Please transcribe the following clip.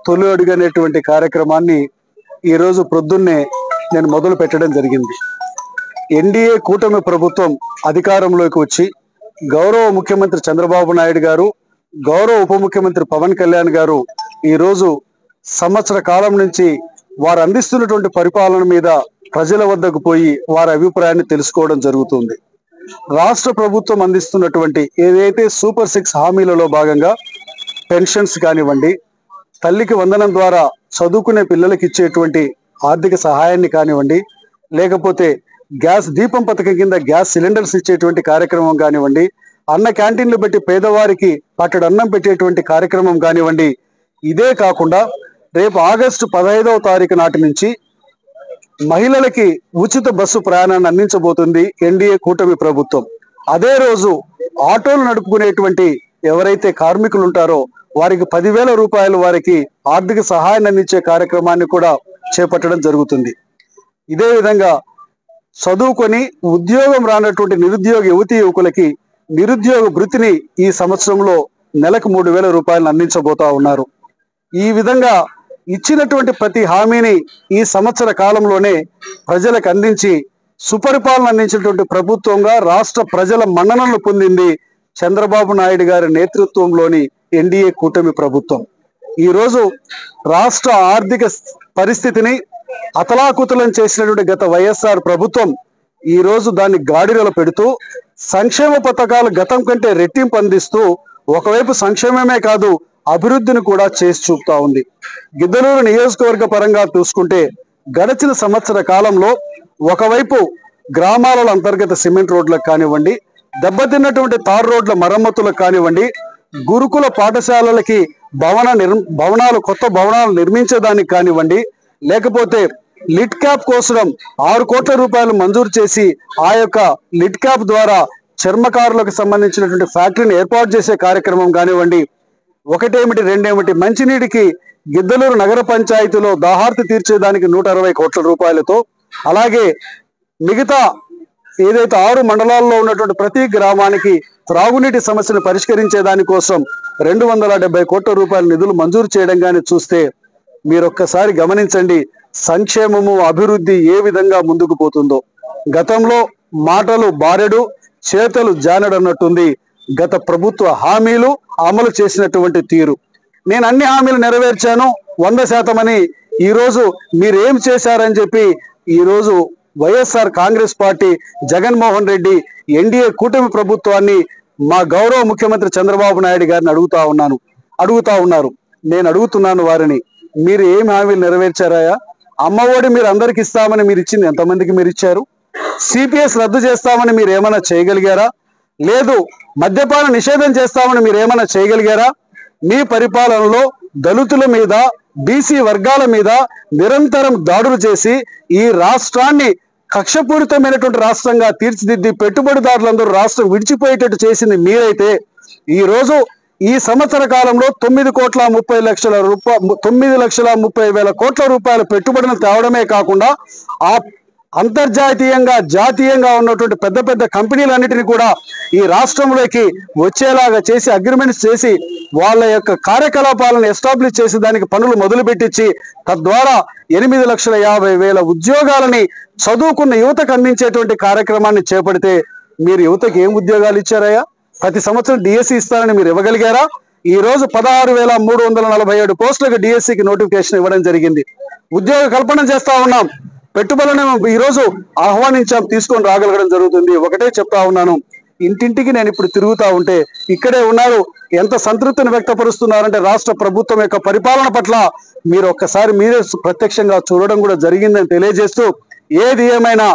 తొలి అడుగు అనేటువంటి కార్యక్రమాన్ని ఈరోజు ప్రొద్దున్నే నేను మొదలు పెట్టడం జరిగింది. ఎన్డీఏ కూటమి ప్రభుత్వం అధికారంలోకి వచ్చి గౌరవ ముఖ్యమంత్రి చంద్రబాబు నాయుడు గారు, గౌరవ ఉప ముఖ్యమంత్రి పవన్ కళ్యాణ్ గారు ఈరోజు సంవత్సర కాలం నుంచి వారు అందిస్తున్నటువంటి పరిపాలన మీద ప్రజల వద్దకు పోయి వారి అభిప్రాయాన్ని తెలుసుకోవడం జరుగుతుంది. రాష్ట్ర ప్రభుత్వం అందిస్తున్నటువంటి ఏదైతే సూపర్ 6 హామీలలో భాగంగా పెన్షన్స్ కానివ్వండి, తల్లికి వందనం ద్వారా చదువుకునే పిల్లలకి ఇచ్చేటువంటి ఆర్థిక సహాయాన్ని కానివ్వండి, లేకపోతే గ్యాస్ దీపం పథకం కింద గ్యాస్ సిలిండర్స్ ఇచ్చేటువంటి కార్యక్రమం కానివ్వండి, అన్న క్యాంటీన్లు పెట్టి పేదవారికి పట్టెడు అన్నం పెట్టేటువంటి కార్యక్రమం కానివ్వండి, ఇదే కాకుండా రేపు ఆగస్టు 15వ తారీఖు నాటి నుంచి మహిళలకి ఉచిత బస్సు ప్రయాణాన్ని అందించబోతుంది ఎన్డీఏ కూటమి ప్రభుత్వం. అదే రోజు ఆటోలు నడుపుకునేటువంటి ఎవరైతే కార్మికులు ఉంటారో వారికి 10,000 రూపాయలు వారికి ఆర్థిక సహాయాన్ని అందించే కార్యక్రమాన్ని కూడా చేపట్టడం జరుగుతుంది. ఇదే విధంగా చదువుకొని ఉద్యోగం రానటువంటి నిరుద్యోగ యువతీ యువకులకి నిరుద్యోగ భృతిని ఈ సంవత్సరంలో నెలకు 3,000 రూపాయలను అందించబోతా ఉన్నారు. ఈ విధంగా ఇచ్చినటువంటి ప్రతి హామీని ఈ సంవత్సర కాలంలోనే ప్రజలకు అందించి సుపరిపాలన అందించినటువంటి ప్రభుత్వంగా రాష్ట్ర ప్రజల మన్ననలు పొందింది చంద్రబాబు నాయుడు గారి నేతృత్వంలోని ఎన్డీఏ కూటమి ప్రభుత్వం. ఈరోజు రాష్ట్ర ఆర్థిక పరిస్థితిని అతలాకుతలం చేసినటువంటి గత వైఎస్ఆర్ ప్రభుత్వం ఈరోజు దాన్ని గాడిలో పెడుతూ సంక్షేమ పథకాలు గతం కంటే రెట్టింపు అందిస్తూ ఒకవైపు సంక్షేమమే కాదు అభివృద్ధిని కూడా చేసి చూపుతా ఉంది. గిద్దలూరు నియోజకవర్గ పరంగా చూసుకుంటే గడిచిన సంవత్సర కాలంలో ఒకవైపు గ్రామాల అంతర్గత సిమెంట్ రోడ్లకు కానివ్వండి, దెబ్బతిన్నటువంటి తార్ రోడ్ల మరమ్మతులకు కానివ్వండి, గురుకుల పాఠశాలలకి భవనాలు కొత్త భవనాలు నిర్మించేదానికి కానివ్వండి, లేకపోతే లిడ్ క్యాప్ కోసం 6 కోట్ల రూపాయలు మంజూరు చేసి ఆ యొక్క లిడ్ క్యాప్ ద్వారా చర్మకారులకు సంబంధించినటువంటి ఫ్యాక్టరీని ఏర్పాటు చేసే కార్యక్రమం కానివ్వండి, ఒకటేమిటి రెండేమిటి మంచినీటికి గిద్దలూరు నగర పంచాయతీలో దాహార్తి తీర్చేదానికి 160 కోట్ల రూపాయలతో, అలాగే మిగతా ఏదైతే 6 మండలాల్లో ఉన్నటువంటి ప్రతి గ్రామానికి త్రాగునీటి సమస్యను పరిష్కరించే దానికోసం 270 కోట్ల రూపాయల నిధులు మంజూరు చేయడం కానీ చూస్తే మీరొక్కసారి గమనించండి సంక్షేమము అభివృద్ధి ఏ విధంగా ముందుకు పోతుందో. గతంలో మాటలు బారెడు చేతలు జానడు అన్నట్టుంది గత ప్రభుత్వ హామీలు అమలు చేసినటువంటి తీరు. నేను అన్ని హామీలు నెరవేర్చాను 100% అని ఈరోజు మీరేం చేశారని చెప్పి ఈరోజు వైఎస్ఆర్ కాంగ్రెస్ పార్టీ జగన్మోహన్ రెడ్డి ఎన్డీఏ కూటమి ప్రభుత్వాన్ని మా గౌరవ ముఖ్యమంత్రి చంద్రబాబు నాయుడు గారిని అడుగుతా ఉన్నారు. నేను అడుగుతున్నాను వారిని, మీరు ఏం హామీలు నెరవేర్చారాయా? అమ్మఒడి మీరు అందరికి ఇస్తామని మీరు ఇచ్చింది ఎంతమందికి మీరు ఇచ్చారు? సిపిఎస్ రద్దు చేస్తామని మీరు ఏమైనా చేయగలిగారా? లేదు మద్యపాన నిషేధం చేస్తామని మీరు ఏమైనా చేయగలిగారా? మీ పరిపాలనలో దళితుల మీద బీసీ వర్గాల మీద నిరంతరం దాడులు చేసి ఈ రాష్ట్రాన్ని కక్షపూరితమైనటువంటి రాష్ట్రంగా తీర్చిదిద్ది పెట్టుబడిదారులందరూ రాష్ట్రం విడిచిపోయేటట్టు చేసింది మీరైతే ఈరోజు ఈ సంవత్సర కాలంలో 9,30,000 కోట్ల రూపాయల పెట్టుబడులను తేవడమే కాకుండా ఆ అంతర్జాతీయంగా జాతీయంగా ఉన్నటువంటి పెద్ద పెద్ద కంపెనీలన్నిటిని కూడా ఈ రాష్ట్రంలోకి వచ్చేలాగా చేసి అగ్రిమెంట్స్ చేసి వాళ్ళ యొక్క కార్యకలాపాలను ఎస్టాబ్లిష్ చేసి దానికి పనులు మొదలుపెట్టించి తద్వారా 8,50,000 ఉద్యోగాలని చదువుకున్న యువతకు అందించేటువంటి కార్యక్రమాన్ని చేపడితే మీరు యువతకి ఏం ఉద్యోగాలు ఇచ్చారయ్యా? ప్రతి సంవత్సరం డిఎస్సి ఇస్తారని మీరు ఇవ్వగలిగారా? ఈ రోజు 16,347 పోస్టులకు డిఎస్సికి నోటిఫికేషన్ ఇవ్వడం జరిగింది. ఉద్యోగ కల్పన చేస్తా ఉన్నాం, పెట్టుబడులను ఈరోజు ఆహ్వానించాం, తీసుకొని రాగలగడం జరుగుతుంది. ఒకటే చెప్తా ఉన్నాను, ఇంటింటికి నేను ఇప్పుడు తిరుగుతా ఉంటే ఇక్కడే ఉన్నారు, ఎంత సంతృప్తిని వ్యక్తపరుస్తున్నారంటే రాష్ట్ర ప్రభుత్వం యొక్క పరిపాలన పట్ల మీరు ఒక్కసారి మీరే ప్రత్యక్షంగా చూడడం కూడా జరిగిందని తెలియజేస్తూ ఏది ఏమైనా